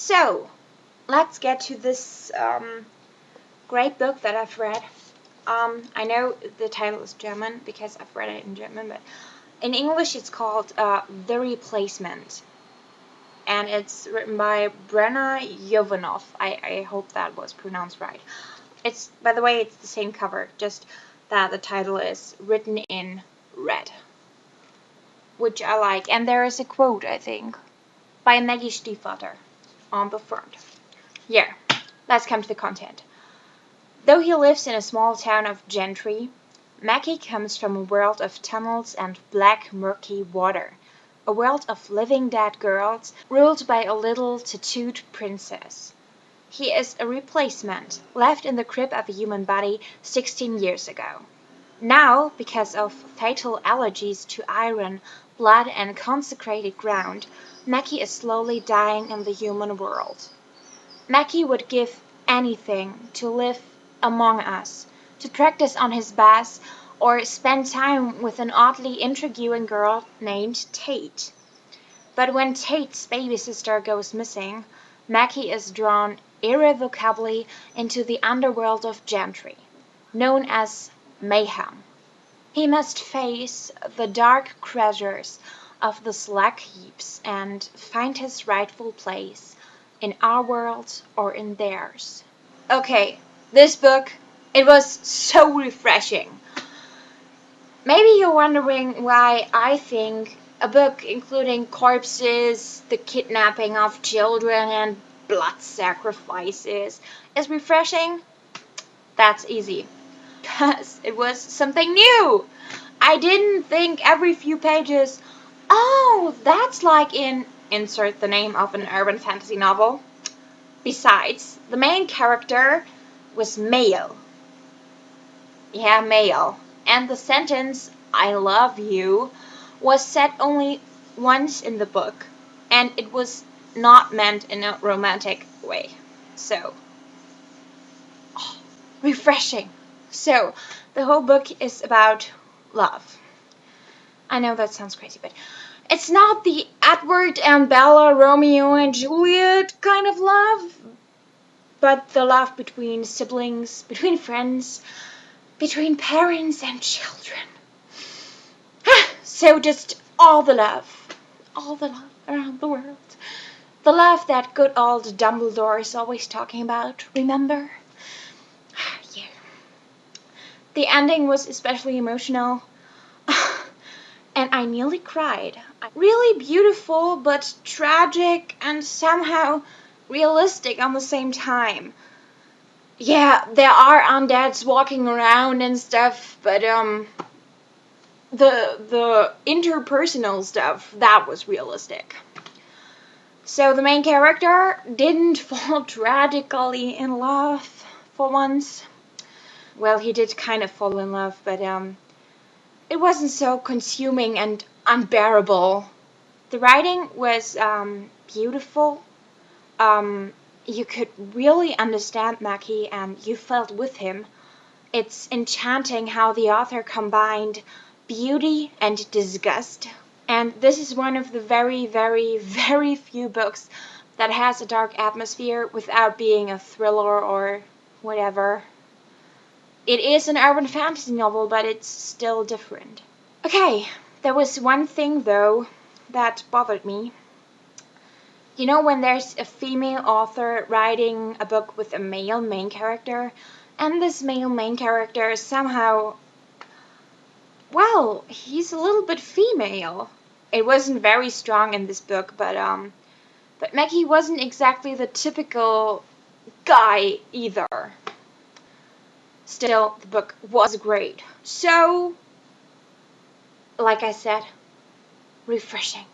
So, let's get to this great book that I've read. I know the title is German because I've read it in German, but in English it's called The Replacement. And it's written by Brenna Jovanov. I hope that was pronounced right. It's, by the way, it's the same cover, just that the title is written in red, which I like. And there is a quote, I think, by Maggie Stiefvater on the front. Yeah, let's come to the content. Though he lives in a small town of gentry, Mackie comes from a world of tunnels and black, murky water. A world of living dead girls ruled by a little tattooed princess. He is a replacement, left in the crib of a human body 16 years ago. Now, because of fatal allergies to iron, blood, and consecrated ground, Mackie is slowly dying in the human world. Mackie would give anything to live among us, to practice on his bass, or spend time with an oddly intriguing girl named Tate. But when Tate's baby sister goes missing, Mackie is drawn irrevocably into the underworld of gentry, known as mayhem. He must face the dark treasures of the slag heaps and find his rightful place in our world or in theirs. Okay, this book, it was so refreshing. Maybe you're wondering why I think a book including corpses, the kidnapping of children, and blood sacrifices is refreshing. That's easy. Because it was something new. I didn't think every few pages, oh, that's like in insert the name of an urban fantasy novel. Besides, the main character was male. Yeah, male. And the sentence, I love you, was said only once in the book. And it was not meant in a romantic way. So, refreshing. So, the whole book is about love. I know that sounds crazy, but it's not the Edward and Bella, Romeo and Juliet kind of love, but the love between siblings, between friends, between parents and children. So just all the love around the world. The love that good old Dumbledore is always talking about, remember? Yeah. The ending was especially emotional. And I nearly cried. Really beautiful, but tragic and somehow realistic on the same time. Yeah, there are undeads walking around and stuff, but the interpersonal stuff, that was realistic. So the main character didn't fall tragically in love for once. Well, he did kind of fall in love, but it wasn't so consuming and unbearable. The writing was beautiful. You could really understand Mackie and you felt with him. It's enchanting how the author combined beauty and disgust. And this is one of the very, very, very few books that has a dark atmosphere without being a thriller or whatever. It is an urban fantasy novel, but it's still different. Okay, there was one thing though that bothered me. You know when there's a female author writing a book with a male main character, and this male main character somehow, well, he's a little bit female. It wasn't very strong in this book, but Mackie wasn't exactly the typical guy either. Still, the book was great. So, like I said, refreshing.